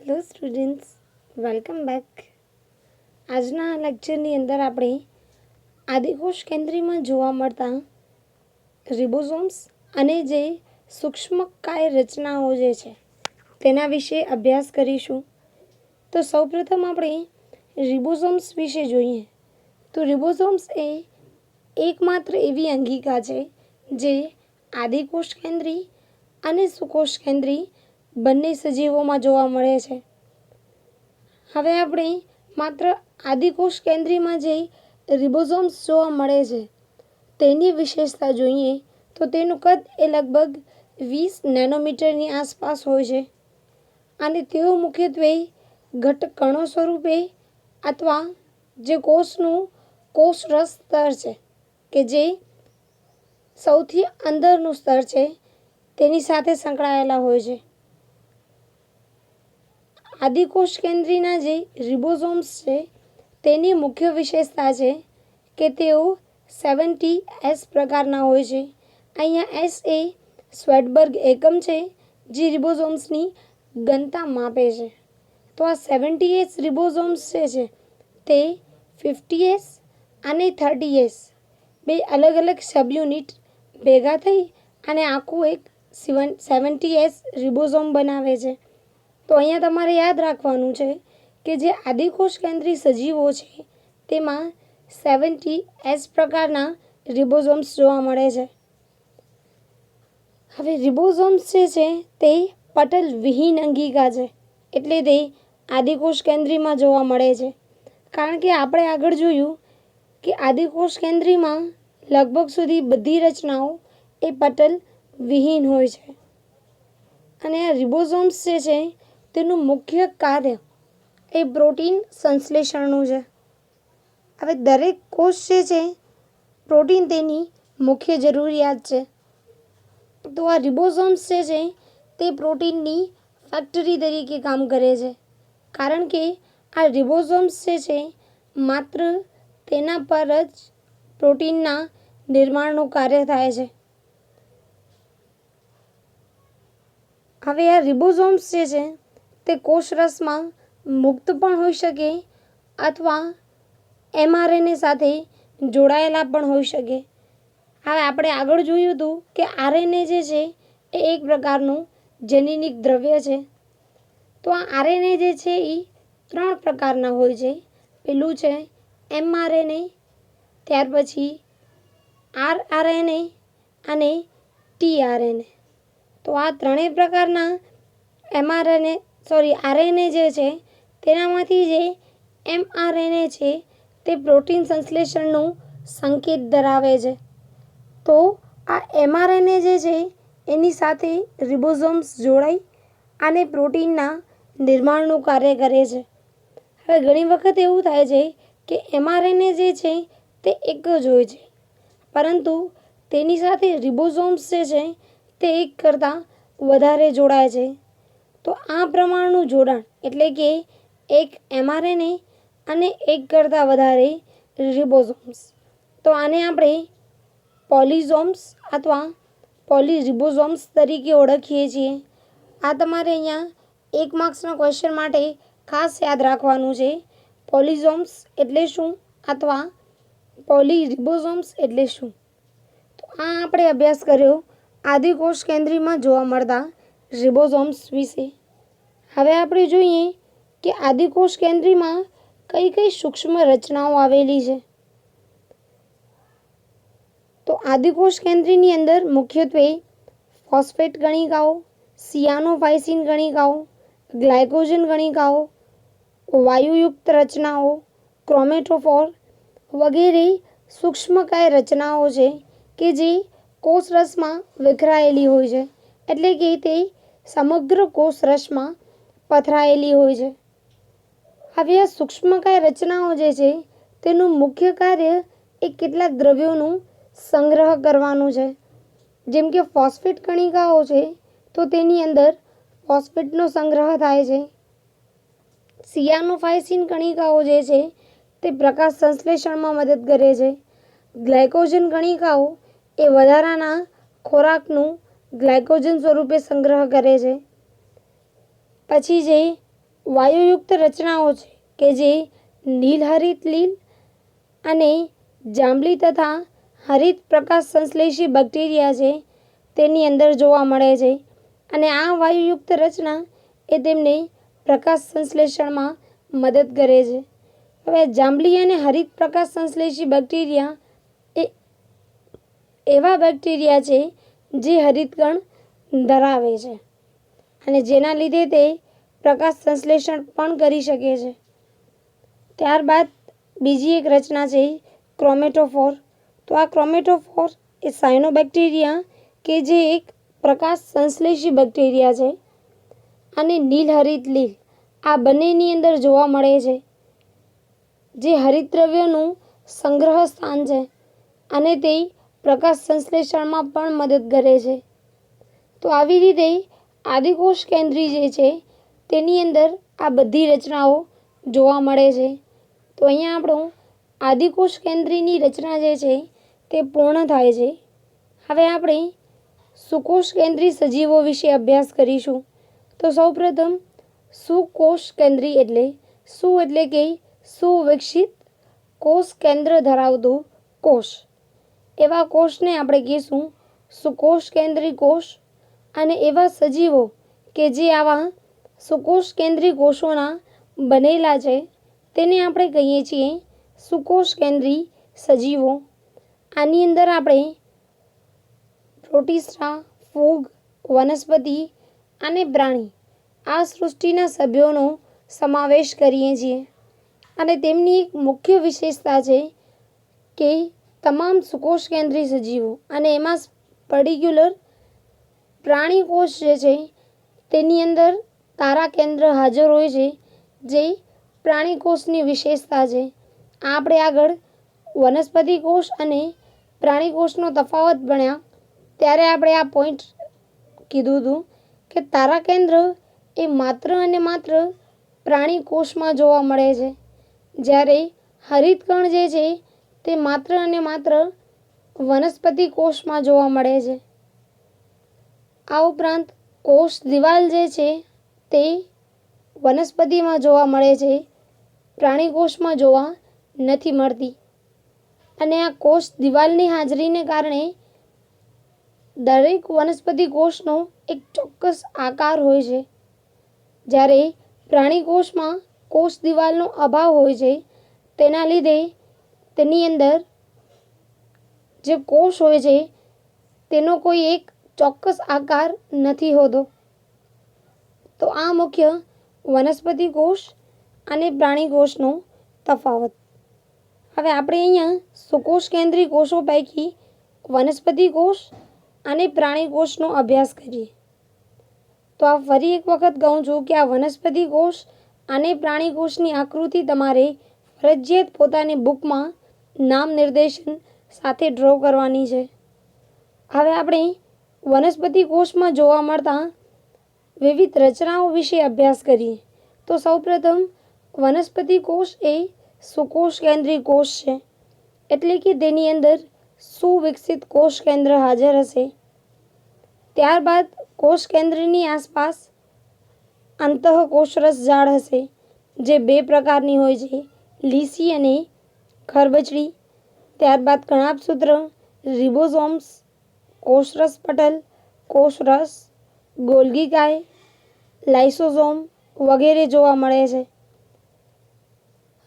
Hello students, welcome back. આજના લેક્ચરની અંદર આપણે આદિકોષ કેન્દ્રીમાં જોવા મળતા રિબોઝોમ્સ અને જે સૂક્ષ્મકાય રચનાઓ જે છે તેના વિશે અભ્યાસ કરીશું. તો સૌપ્રથમ આપણે રિબોઝોમ્સ વિશે જોઈએ. તો રિબોઝોમ્સ એ એકમાત્ર એવી અંગિકા છે જે આદિકોષ કેન્દ્રી અને સુકોષ કેન્દ્રી બંને સજીવોમાં જોવા મળે છે. હવે આપણે માત્ર આદિકોષ કેન્દ્રીમાં જે રિબોઝોમ્સ જોવા મળે છે તેની વિશેષતા જોઈએ તો તેનું કદ એ લગભગ 20 નેનોમીટરની આસપાસ હોય છે અને તેઓ મુખ્યત્વે ઘટકણો સ્વરૂપે અથવા જે કોષનું કોષરસ સ્તર છે કે જે સૌથી અંદરનું સ્તર છે તેની સાથે સંકળાયેલા હોય છે. આદિકોષ કેન્દ્રીના જે રિબોઝોમ્સ છે તેની મુખ્ય વિશેષતા છે કે તેઓ 70S પ્રકારના હોય છે. અહીંયા S એ સ્વેટબર્ગ એકમ છે જે રિબોઝોમ્સની ઘનતા માપે છે. તો આ 70S રિબોઝોમ્સ છે તે 50S અને 30S બે અલગ અલગ સબયુનિટ ભેગા થઈ અને આખું એક 70S રિબોઝોમ બનાવે છે. તો અહીંયા તમારે યાદ રાખવાનું છે કે જે આદિકોષ કેન્દ્રી સજીવો છે તેમાં 70S પ્રકારના રિબોઝોમ્સ જોવા મળે છે. હવે રિબોઝોમ્સ જે છે તે પટલ વિહીન અંગિકા છે એટલે તે આદિકોષ કેન્દ્રીમાં જોવા મળે છે. કારણ કે આપણે આગળ જોયું કે આદિકોષ કેન્દ્રીમાં લગભગ સુધી બધી રચનાઓ એ પટલ વિહીન હોય છે અને આ રિબોઝોમ્સ જે છે તેનું મુખ્ય કાર્ય એ પ્રોટીન સંશ્લેષણનું છે. હવે દરેક કોષ જે છે પ્રોટીન તેની મુખ્ય જરૂરિયાત છે. તો આ રિબોઝોમ્સ જે છે તે પ્રોટીનની ફેક્ટરી તરીકે કામ કરે છે કારણ કે આ રિબોઝોમ્સ જે છે માત્ર તેના પર જ પ્રોટીનના નિર્માણનું કાર્ય થાય છે. હવે આ રિબોઝોમ્સ જે છે તે કોષરસમાં મુક્ત પણ હોઈ શકે અથવા mRNA સાથે જોડાયેલા પણ હોઈ શકે. હવે આપણે આગળ જોયું હતું કે RNA જે છે એ એક પ્રકારનું જનીનિક દ્રવ્ય છે. તો આ RNA જે છે એ 3 પ્રકારના હોય છે. પેલું છે mRNA, ત્યાર પછી rRNA અને tRNA. તો આ ત્રણેય પ્રકારના RNA જે છે તેનામાંથી જે mRNA છે તે પ્રોટીન સંશ્લેષણનું સંકેત ધરાવે છે. તો આ mRNA જે છે એની સાથે રિબોઝોમ્સ જોડાઈ અને પ્રોટીનના નિર્માણનું કાર્ય કરે છે. હવે ઘણી વખત એવું થાય છે કે mRNA જે છે તે એક જ હોય છે પરંતુ તેની સાથે રિબોઝોમ્સ જે છે તે એક કરતાં વધારે જોડાય છે. તો આ પ્રમાણનું જોડાણ એટલે કે એક mRNA અને એક કરતાં વધારે રિબોઝોમ્સ, તો આને આપણે પોલિઝોમ્સ અથવા પોલીરિબોઝોમ્સ તરીકે ઓળખીએ છીએ. આ તમારે અહીંયા 1 માર્ક્સના ક્વેશ્ચન માટે ખાસ યાદ રાખવાનું છે. પોલિઝોમ્સ એટલે શું અથવા પોલીરિબોઝોમ્સ એટલે શું. તો આ આપણે અભ્યાસ કર્યો આદિકોષ કેન્દ્રીમાં જોવા મળતા રિબોઝોમ્સ વિશે. હવે આપણે જોઈએ કે આદિકોષ કેન્દ્રીમાં કઈ કઈ સૂક્ષ્મ રચનાઓ આવેલી છે. તો આદિકોષ કેન્દ્રીની અંદર મુખ્યત્વે ફોસ્ફેટ કણિકાઓ, સિયાનોફાઇસિન કણિકાઓ, ગ્લાયકોજન કણિકાઓ, વાયુયુક્ત રચનાઓ, ક્રોમેટોફોર વગેરે સૂક્ષ્મકાય રચનાઓ છે કે જે કોષરસમાં વિખરાયેલી હોય છે એટલે કે તે સમગ્ર કોષરસમાં પથરાયેલી હોય છે. હવે આ સૂક્ષ્મકાય રચનાઓ જે છે તેનું મુખ્ય કાર્ય એ કેટલાક દ્રવ્યોનું સંગ્રહ કરવાનું છે. જેમ કે ફોસ્ફેટ કણિકાઓ છે તો તેની અંદર ફોસ્ફેટનો સંગ્રહ થાય છે. સિયાનોફાઇસિન કણિકાઓ જે છે તે પ્રકાશ સંશ્લેષણમાં મદદ કરે છે. ગ્લાયકોજન કણિકાઓ એ વધારાના ખોરાકનું ગ્લાયકોજન સ્વરૂપે સંગ્રહ કરે છે. પછી જે વાયુયુક્ત રચનાઓ છે કે જે નીલહરિત લીલ અને જાંબલી તથા હરિત પ્રકાશ સંશ્લેષી બેક્ટેરિયા છે તેની અંદર જોવા મળે છે અને આ વાયુયુક્ત રચના એ તેમને પ્રકાશ સંશ્લેષણમાં મદદ કરે છે. હવે જાંબલી અને હરિત પ્રકાશ સંશ્લેષી બેક્ટેરિયા એ એવા બેક્ટેરિયા છે જે હરિતકણ ધરાવે છે અને જેના લીધે તે પ્રકાશ સંશ્લેષણ પણ કરી શકે છે. ત્યારબાદ બીજી એક રચના છે ક્રોમેટોફોર. તો આ ક્રોમેટોફોર એ સાયનોબેક્ટેરિયા કે જે એક પ્રકાશ સંશ્લેષી બેક્ટેરિયા છે અને નીલહરિત લીલ આ બંનેની અંદર જોવા મળે છે જે હરિતદ્રવ્યોનું સંગ્રહ સ્થાન છે અને તે પ્રકાશ સંશ્લેષણમાં પણ મદદ કરે છે. તો આવી રીતે આદિકોષ કેન્દ્રી જે છે તેની અંદર આ બધી રચનાઓ જોવા મળે છે. તો અહીંયા આપણું આદિકોષ કેન્દ્રીની રચના જે છે તે પૂર્ણ થાય છે. હવે આપણે સુકોષ કેન્દ્રી સજીવો વિશે અભ્યાસ કરીશું. તો સૌપ્રથમ સુકોષ કેન્દ્રી એટલે કે સુવિકસિત કોષ કેન્દ્ર ધરાવતો કોષ. એવા કોષને આપણે કહીશું સુકોષ કેન્દ્રી કોષ અને એવા સજીવો કે જે આવા સુકોષ કેન્દ્રી કોષોના બનેલા છે તેને આપણે કહીએ છીએ સુકોષ કેન્દ્રી સજીવો. આની અંદર આપણે પ્રોટિસ્ટા, ફૂગ, વનસ્પતિ અને પ્રાણી આ સૃષ્ટિના સભ્યોનો સમાવેશ કરીએ છીએ અને તેમની એક મુખ્ય વિશેષતા છે કે તમામ સુકોષ કેન્દ્રી સજીવો અને એમાં પર્ટિક્યુલર પ્રાણી કોષ જે છે તેની અંદર તારા કેન્દ્ર હાજર હોય છે જે પ્રાણી કોષની વિશેષતા છે. આપણે આગળ વનસ્પતિ કોષ અને પ્રાણી કોષનો તફાવત ભણ્યા ત્યારે આપણે આ પોઈન્ટ કીધું હતું કે તારા કેન્દ્ર એ માત્ર અને માત્ર પ્રાણી કોષમાં જોવા મળે છે જ્યારે હરિતકણ જે છે તે માત્ર અને માત્ર વનસ્પતિ કોષમાં જોવા મળે છે. આ ઉપરાંત કોષ દિવાલ જે છે તે વનસ્પતિમાં જોવા મળે છે, પ્રાણી કોષમાં જોવા નથી મળતી અને આ કોષ દિવાલની હાજરીને કારણે દરેક વનસ્પતિ કોષનો એક ચોક્કસ આકાર હોય છે જ્યારે પ્રાણી કોષમાં કોષ દિવાલનો અભાવ હોય છે. તેના લીધે તેની અંદર જે કોષ હોય છે તેનો કોઈ એક ચોક્કસ આકાર નથી હોતો. તો આ મુખ્ય વનસ્પતિ કોષ અને પ્રાણી કોષનો તફાવત. હવે આપણે અહીંયા સુકોષ કેન્દ્રી કોષો પૈકી વનસ્પતિ કોષ અને પ્રાણી કોષનો અભ્યાસ કરીએ. તો આ ફરી એક વખત કહું છું કે આ વનસ્પતિ કોષ અને પ્રાણી કોષની આકૃતિ તમારે ફરજિયાત પોતાની બુકમાં નામ નિર્દેશન સાથે ડ્રો કરવાની છે. હવે આપણે વનસ્પતિ કોષમાં જોવા મળતા વિવિધ રચનાઓ વિશે અભ્યાસ કરીએ. તો સૌપ્રથમ વનસ્પતિ કોષ એ સુકોષ કેન્દ્રી કોષ છે એટલે કે તેની અંદર સુવિકસિત કોષ કેન્દ્ર હાજર હશે. ત્યારબાદ કોષ કેન્દ્રની આસપાસ અંતઃકોષરસ જાળ હશે જે બે પ્રકારની હોય છે, લીસી અને ખરબચડી. ત્યારબાદ કણાભસૂત્ર, રિબોસોમ્સ, કોષરસ પટલ, કોષરસ, ગોલ્ગી કાય, લાઇસોસોમ વગેરે જોવા મળે છે.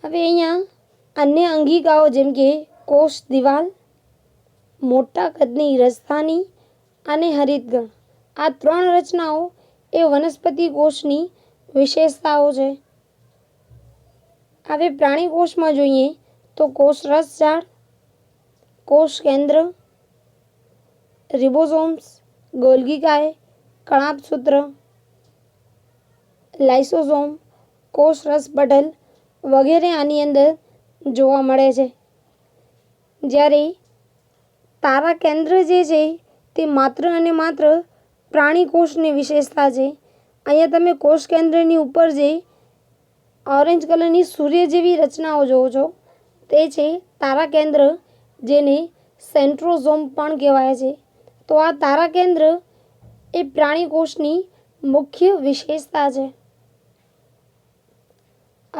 હવે અહીંયા અન્ય અંગિકાઓ જેમ કે કોષ દિવાલ, મોટા કદની રજધાની અને હરિતગણ આ ત્રણ રચનાઓ એ વનસ્પતિ કોષની વિશેષતાઓ છે. હવે પ્રાણી કોષમાં જોઈએ તો કોષરસ જાળ, કોષ કેન્દ્ર, રિબોસોમ્સ, ગોલ્ગી કાય, કણાભસૂત્ર, લાઇસોસોમ, કોષરસ પટલ વગેરે આની અંદર જોવા મળે છે. જ્યારે તારા કેન્દ્ર જે છે તે માત્ર અને માત્ર પ્રાણી કોષની વિશેષતા છે. અહીંયા તમે કોષ કેન્દ્રની ઉપર જે ઓરેન્જ કલરની સૂર્ય જેવી રચનાઓ જોવો છો તે છે તારા કેન્દ્ર, જેને સેન્ટ્રોઝોમ પણ કહેવાય છે. તો આ તારા કેન્દ્ર એ પ્રાણી કોષની મુખ્ય વિશેષતા છે.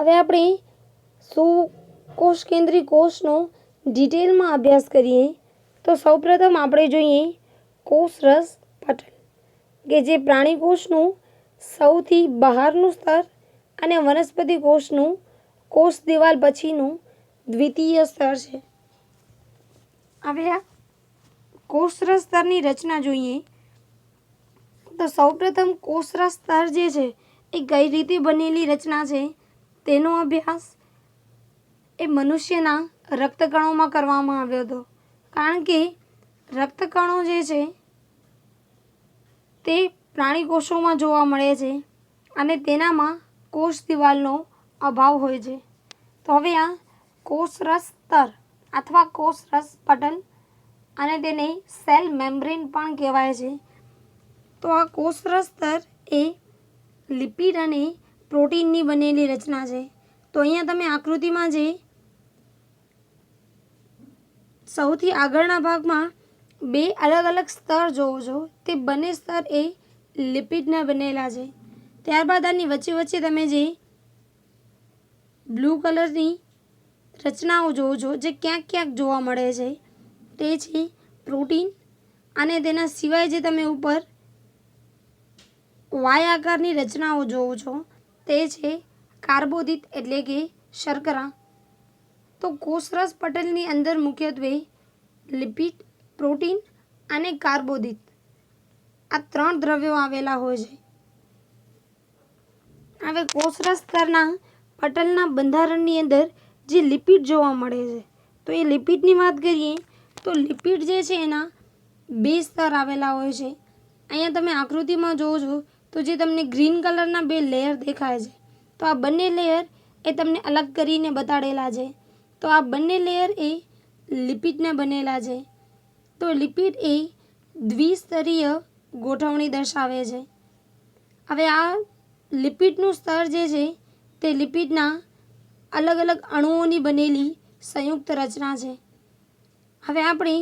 હવે આપણે સુકોષ કેન્દ્રી કોષનો ડિટેલમાં અભ્યાસ કરીએ તો સૌપ્રથમ આપણે જોઈએ કોષરસ પટલ કે જે પ્રાણી કોષનું સૌથી બહારનું સ્તર અને વનસ્પતિ કોષનું કોષ દિવાલ પછીનું દ્વિતીય સ્તર છે. હવે આ કોષરસ સ્તરની રચના જોઈએ તો સૌપ્રથમ કોષરસ સ્તર જે છે એ કઈ રીતે બનેલી રચના છે તેનો અભ્યાસ એ મનુષ્યના રક્તકણોમાં કરવામાં આવ્યો હતો. કારણ કે રક્તકણો જે છે તે પ્રાણી કોષોમાં જોવા મળે છે અને તેનામાં કોષ દિવાલનો અભાવ હોય છે. તો હવે આ કોષરસ સ્તર અથવા કોષરસ પટલ અને તેને સેલ મેમ્બ્રેન પણ કહેવાય છે. તો આ કોષરસ સ્તર એ લિપિડ અને પ્રોટીનની બનેલી રચના છે. તો અહીંયા તમે આકૃતિમાં જે સૌથી આગળના ભાગમાં બે અલગ અલગ સ્તર જોવો છો તે બંને સ્તર એ લિપિડના બનેલા છે. ત્યારબાદ આની વચ્ચે વચ્ચે તમે જે બ્લુ કલરની રચનાઓ જોવો છો જે ક્યાંક ક્યાંક જોવા મળે છે તે છે પ્રોટીન અને તેના સિવાય જે તમે ઉપર વાય આકારની રચનાઓ જોવો છો તે છે કાર્બોદિત એટલે કે શર્કરા. તો કોષરસ પટલની અંદર મુખ્યત્વે લિપિડ, પ્રોટીન અને કાર્બોદિત આ ત્રણ દ્રવ્યો આવેલા હોય છે. હવે કોષરસ સ્તરના પટલના બંધારણની અંદર જે લિપિડ જોવા મળે છે તો એ લિપિડની વાત કરીએ તો લિપિડ જે છે એના બે સ્તર આવેલા હોય છે. અહીંયા તમે આકૃતિમાં જોવો છો તો જે તમને ગ્રીન કલરના બે લેયર દેખાય છે તો આ બંને લેયર એ તમને અલગ કરીને બતાડેલા છે. તો આ બંને લેયર એ લિપિડના બનેલા છે. તો લિપિડ એ દ્વિસ્તરીય ગોઠવણી દર્શાવે છે. હવે આ લિપિડનું સ્તર જે છે તે લિપિડના અલગ અલગ અણુઓની બનેલી સંયુક્ત રચના છે. હવે આપણે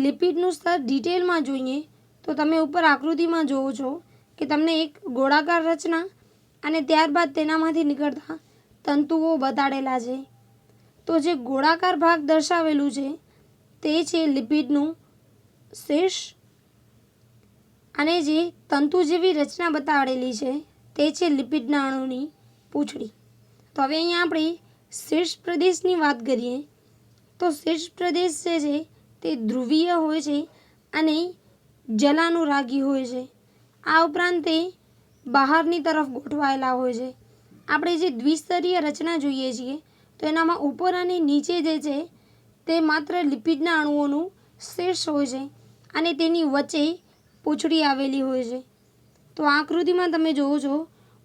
લિપિડનું સ્તર ડિટેલમાં જોઈએ તો તમે ઉપર આકૃતિમાં જોવો છો કે તમને એક ગોળાકાર રચના અને ત્યારબાદ તેનામાંથી નીકળતા તંતુઓ બતાડેલા છે. તો જે ગોળાકાર ભાગ દર્શાવેલું છે તે છે લિપિડનું શીર્ષ અને જે તંતુ જેવી રચના બતાડેલી છે તે છે લિપિડના અણુની પૂંછડી. તો હવે અહીંયા આપણે શીર્ષ પ્રદેશની વાત કરીએ તો શીર્ષ પ્રદેશ જે છે તે ધ્રુવીય હોય છે અને જલાનુરાગી હોય છે. આ ઉપરાંત તે બહારની તરફ ગોઠવાયેલા હોય છે. આપણે જે દ્વિસ્તરીય રચના જોઈએ છીએ તો એનામાં ઉપર અને નીચે જે છે તે માત્ર લિપિડના અણુઓનું શીર્ષ હોય છે અને તેની વચ્ચે પૂંછડી આવેલી હોય છે. તો આ આકૃતિમાં તમે જોવો છો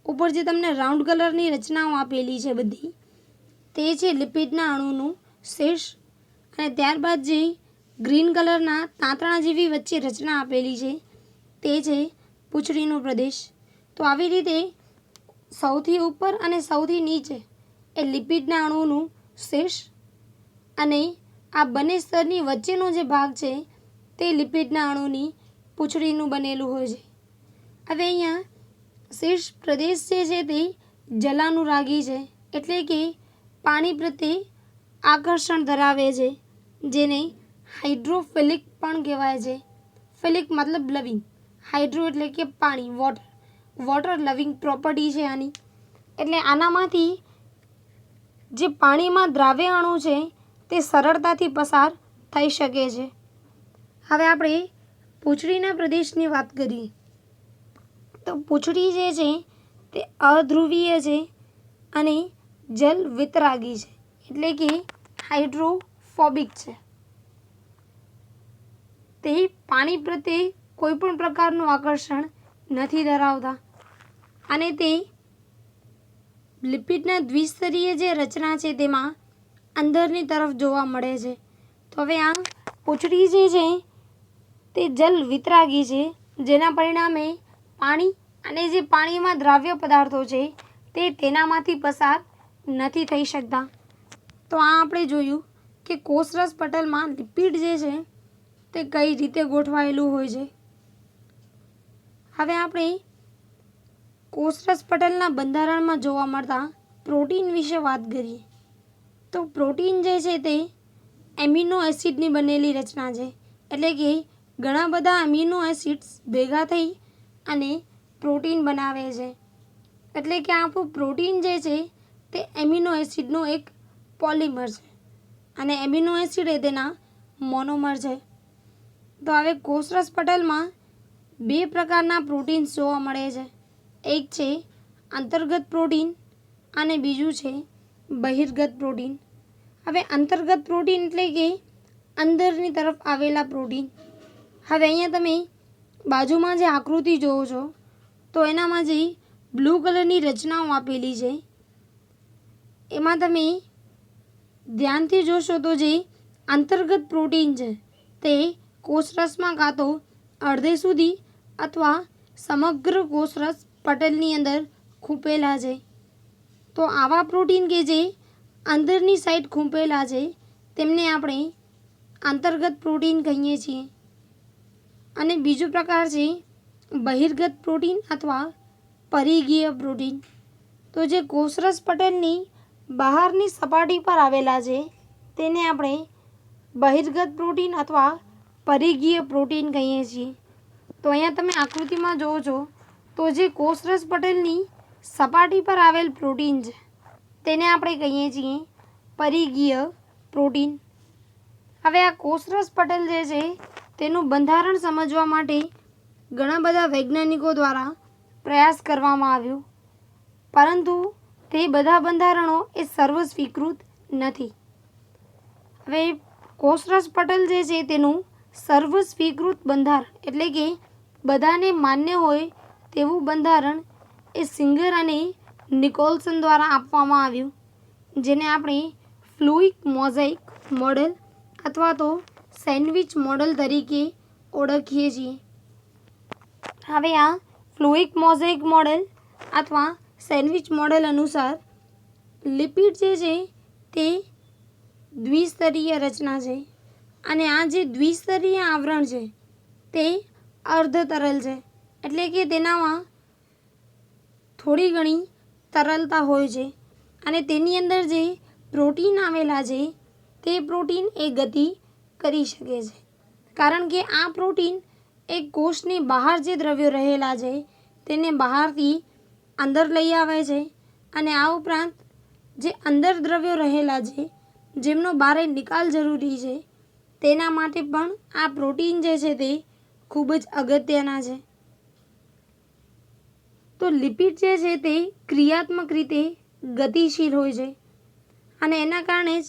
ઉપર જે તમને રાઉન્ડ કલરની રચનાઓ આપેલી છે બધી તે છે લિપિડના અણુનું શીર્ષ અને ત્યારબાદ જે ગ્રીન કલરના તાંતણા જેવી વચ્ચે રચના આપેલી છે તે છે પૂંછડીનો પ્રદેશ. તો આવી રીતે સૌથી ઉપર અને સૌથી નીચે એ લિપિડના અણુનું શીર્ષ અને આ બંને સ્તરની વચ્ચેનો જે ભાગ છે તે લિપિડના અણુની પૂંછડીનું બનેલું હોય છે. હવે અહીંયા શીર્ષ પ્રદેશ જે છે તે જલાનુરાગી છે એટલે કે પાણી પ્રત્યે આકર્ષણ ધરાવે છે જેને હાઇડ્રોફિલિક પણ કહેવાય છે. ફિલિક મતલબ લવિંગ, હાઇડ્રો એટલે કે પાણી, વોટર લવિંગ પ્રોપર્ટી છે આની. એટલે આનામાંથી જે પાણીમાં દ્રાવ્ય અણુ છે તે સરળતાથી પસાર થઈ શકે છે. હવે આપણે પૂંછડીના પ્રદેશની વાત કરીએ તો પૂંછડી જે છે તે અધ્રુવીય છે અને જલ વિતરાગી છે એટલે કે હાઇડ્રોફોબિક છે. તે પાણી પ્રત્યે કોઈ પણ પ્રકારનું આકર્ષણ નથી ધરાવતા અને તે લિપિડના દ્વિસ્તરીય જે રચના છે તેમાં અંદરની તરફ જોવા મળે છે. તો હવે આ પૂંછડી જે છે તે જલ વિતરાગી છે જેના પરિણામે પાણી અને જે પાણીમાં દ્રાવ્ય પદાર્થો છે તે તેનામાંથી પસાર નથી થઈ શકતા. તો આ આપણે જોયું કે કોષરસ પટલમાં લિપિડ જે છે તે કઈ રીતે ગોઠવાયેલું હોય છે. હવે આપણે કોષરસ પટલના બંધારણમાં જોવા મળતા પ્રોટીન વિશે વાત કરીએ તો પ્રોટીન જે છે તે એમિનો એસિડની બનેલી રચના છે. એટલે કે ઘણા બધા એમિનો એસિડ્સ ભેગા થઈ અને પ્રોટીન બનાવે છે. એટલે કે આપણું પ્રોટીન જે છે તે એમિનો એસિડનો એક પોલિમર છે અને એમિનો એસિડ એ તેના મોનોમર છે. તો હવે કોષરસ પટલમાં બે પ્રકારના પ્રોટીન્સ જોવા મળે છે. એક છે અંતર્ગત પ્રોટીન અને બીજું છે બહિર્ગત પ્રોટીન. હવે અંતર્ગત પ્રોટીન એટલે કે અંદરની તરફ આવેલા પ્રોટીન. હવે અહીંયા તમે બાજુમાં જે આકૃતિ જોવો છો તો એનામાં જે બ્લુ કલરની રચનાઓ આપેલી છે એમાં તમે ધ્યાનથી જોશો તો જે અંતર્ગત પ્રોટીન છે તે કોષરસમાં કાં તો અડધે સુધી અથવા સમગ્ર કોષરસ પટલની અંદર ખૂંપેલા છે. તો આવા પ્રોટીન કે જે અંદરની સાઈડ ખૂંપેલા છે તેમને આપણે અંતર્ગત પ્રોટીન કહીએ છીએ. અને બીજો પ્રકાર છે બહિર્ગત પ્રોટીન અથવા પરિઘીય પ્રોટીન. તો જે કોષરસ પટલની બહારની સપાટી પર આવેલા છે તેને આપણે બહિર્ગત પ્રોટીન અથવા પરિઘીય પ્રોટીન કહીએ છીએ. તો અહીંયા તમે આકૃતિમાં જોવો છો તો જે કોષરસ પટલની સપાટી પર આવેલ પ્રોટીન છે તેને આપણે કહીએ છીએ પરિઘીય પ્રોટીન. હવે આ કોષરસ પટલ જે છે તેનું બંધારણ સમજવા માટે ઘણા બધા વૈજ્ઞાનિકો દ્વારા પ્રયાસ કરવામાં આવ્યો, પરંતુ તે બધા બંધારણો એ સર્વ સ્વીકૃત નથી. હવે કોષરસ પટલ જે છે તેનું સર્વ સ્વીકૃત બંધારણ એટલે કે બધાને માન્ય હોય તેવું બંધારણ એ સિંગર અને નિકોલસન દ્વારા આપવામાં આવ્યું, જેને આપણે ફ્લુઇક મોઝેઇક મોડેલ અથવા તો સેન્ડવિચ મોડેલ તરીકે ઓળખીએ છીએ. હવે આ ફ્લુઇક મોઝેઇક મોડેલ અથવા સેન્ડવિચ મોડેલ અનુસાર લિપિડ જે છે તે દ્વિસ્તરીય રચના છે અને આ જે દ્વિસ્તરીય આવરણ છે તે અર્ધ તરલ છે. એટલે કે તેનામાં થોડી ઘણી તરલતા હોય છે અને તેની અંદર જે પ્રોટીન આવેલા છે તે પ્રોટીન એ ગતિ કરી શકે છે, કારણ કે આ પ્રોટીન એ કોષની બહાર જે દ્રવ્યો રહેલા છે તેને બહારથી અંદર લઈ આવે છે અને આ ઉપરાંત જે અંદર દ્રવ્યો રહેલા છે જેમનો બહાર નિકાલ જરૂરી છે તેના માટે પણ આ પ્રોટીન જે છે તે ખૂબ જ અગત્યના છે. તો લિપિડ જે છે તે ક્રિયાત્મક રીતે ગતિશીલ હોય છે અને એના કારણે જ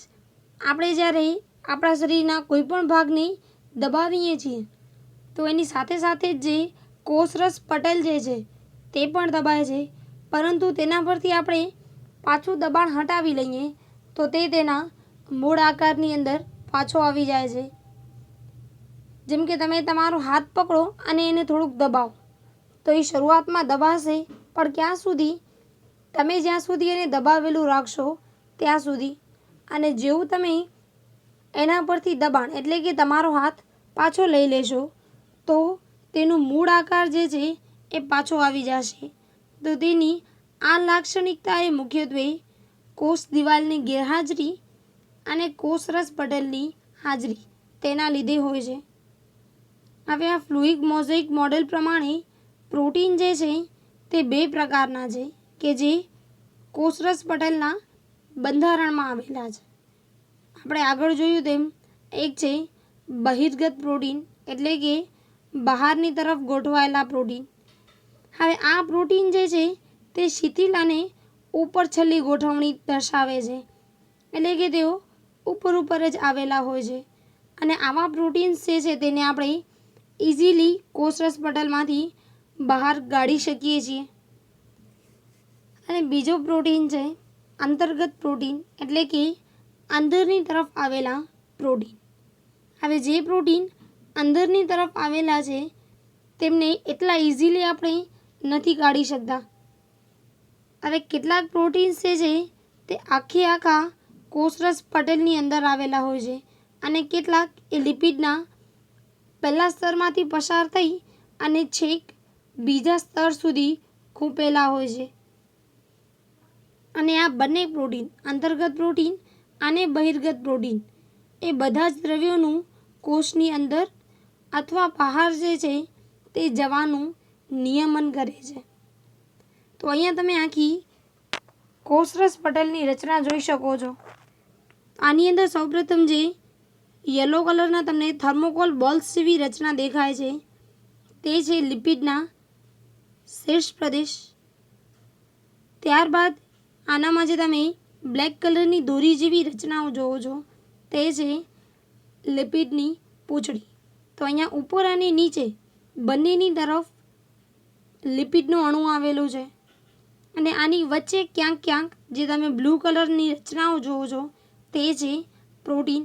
આપણે જ્યારે આપણા શરીરના કોઈ પણ ભાગને દબાવીએ છીએ તો એની સાથે સાથે જ જે કોષરસ પટલ જે છે તે પણ દબાય છે, પરંતુ તેના પરથી આપણે પાછું દબાણ હટાવી લઈએ તો તે તેના મૂળ આકારની અંદર પાછો આવી જાય છે. જેમ કે તમે તમારો હાથ પકડો અને એને થોડુંક દબાવો તો એ શરૂઆતમાં દબાશે, પણ ક્યાં સુધી? તમે જ્યાં સુધી એને દબાવેલું રાખશો ત્યાં સુધી. અને જેવું તમે એના પરથી દબાણ એટલે કે તમારો હાથ પાછો લઈ લેશો તો તેનું મૂળ આકાર જે છે એ પાછો આવી જશે. તો તેની આ લાક્ષણિકતા એ મુખ્યત્વે કોષ દિવાલની ગેરહાજરી અને કોષરસ પટલની હાજરી તેના લીધે હોય છે. હવે આ ફ્લુઇક મોઝેઇક મોડેલ પ્રમાણે પ્રોટીન જે છે તે બે પ્રકારના છે કે જે કોષરસ પટલના બંધારણમાં આવેલા છે. આપણે આગળ જોયું તેમ એક છે બહિર્ગત પ્રોટીન એટલે કે બહારની તરફ ગોઠવાયેલા પ્રોટીન. હવે આ પ્રોટીન જે છે તે શિથિલ અને ઉપર છેલ્લી ગોઠવણી દર્શાવે છે, એટલે કે તેઓ ઉપર જ આવેલા હોય છે અને આવા પ્રોટીન્સ જે છે તેને આપણે ઇઝીલી કોષરસ પટલમાંથી બહાર કાઢી શકીએ છીએ. અને બીજો પ્રોટીન છે અંતર્ગત પ્રોટીન એટલે કે અંદરની તરફ આવેલા પ્રોટીન. હવે જે પ્રોટીન અંદરની તરફ આવેલા છે તેમને એટલા ઇઝીલી આપણે નથી કાઢી શકતા. હવે કેટલાક પ્રોટીન્સ જે છે તે આખા કોષરસ પટલની અંદર આવેલા હોય છે અને કેટલાક એ લિપિડના પહેલા સ્તરમાંથી પસાર થઈ અને છેક બીજા સ્તર સુધી ખૂંપેલા હોય છે. અને આ બંને પ્રોટીન, અંતર્ગત પ્રોટીન અને બહિર્ગત પ્રોટીન, એ બધા જ દ્રવ્યોનું કોષની અંદર અથવા બહાર જે છે તે જવાનું નિયમન કરે છે. તો અહીંયા તમે આખી કોષરસ પટલની રચના જોઈ શકો છો. આની અંદર સૌપ્રથમ જે યલો કલરના તમને થર્મોકોલ બોલ્સ જેવી રચના દેખાય છે તે છે લિપિડના શીર્ષ પ્રદેશ. ત્યારબાદ આનામાં જે તમે બ્લેક કલરની દોરી જેવી રચનાઓ જોવો છો તે છે લિપિડની પૂંછડી. તો અહીંયા ઉપર અને નીચે બંનેની તરફ લિપિડનું અણુ આવેલું છે અને આની વચ્ચે ક્યાંક ક્યાંક જે તમે બ્લુ કલરની રચનાઓ જોવો છો તે છે પ્રોટીન.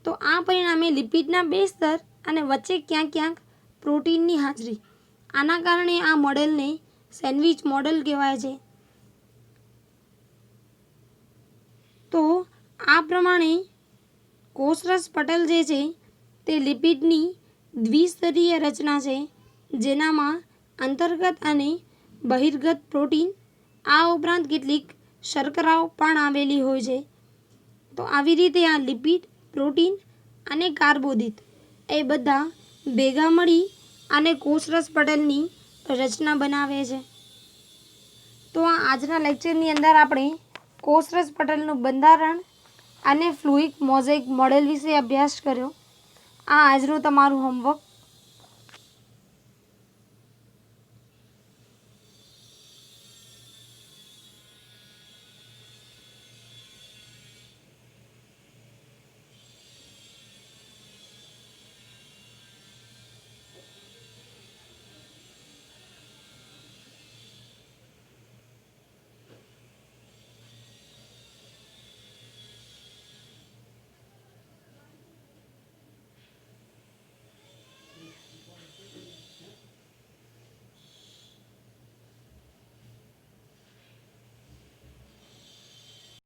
તો આ પરિણામે લિપિડના બે સ્તર અને વચ્ચે ક્યાંક ક્યાંક પ્રોટીનની હાજરી, આના કારણે આ મોડેલને સેન્ડવિચ મોડેલ કહેવાય છે. તો આ પ્રમાણે કોષરસ પટલ જે છે તે લિપિડની દ્વિસ્તરીય રચના છે, જેનામાં અંતર્ગત અને બહિર્ગત પ્રોટીન, આ ઉપરાંત કેટલીક શર્કરાઓ પણ આવેલી હોય છે. તો આવી રીતે આ લિપિડ, પ્રોટીન અને કાર્બોદિત એ બધા ભેગા મળી અને કોષરસ પટલની રચના બનાવે છે. તો આ આજના લેક્ચરની અંદર આપણે કોષરસ પટલનું બંધારણ અને ફ્લુઇડ મોઝેક મોડેલ વિશે અભ્યાસ કર્યો. આ આજનું તમારું હોમવર્ક.